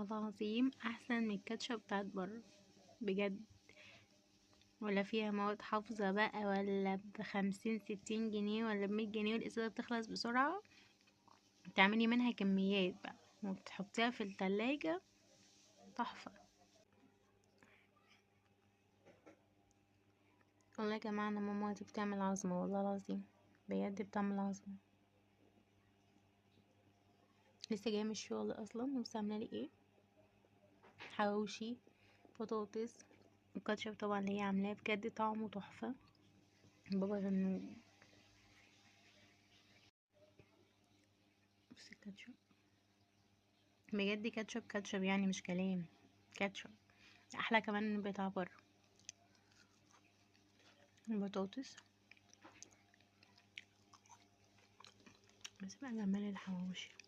والله العظيم احسن من الكاتشب بتاعت بره بجد. ولا فيها مواد حافظة بقى، ولا ب50 60 جنيه، ولا ب100 جنيه، والازازة بتخلص بسرعة. تعملي منها كميات بقى وتحطيها في التلاجة. تحفة. والله يا جماعة انا مامتي بتعمل عظمة والله العظيم، بجد بتعمل عظمة. لسه جاية من الشغل اصلا، بس عاملة لي ايه؟ حواوشي، بطاطس، الكاتشب طبعا اللي هي عاملاه بجد طعمه تحفة. بابا غنوج. بس الكاتشب بجد كاتشب كاتشب يعني مش كلام. كاتشب احلى كمان من بتاع بره. البطاطس بس بقى جمال الحواوشي.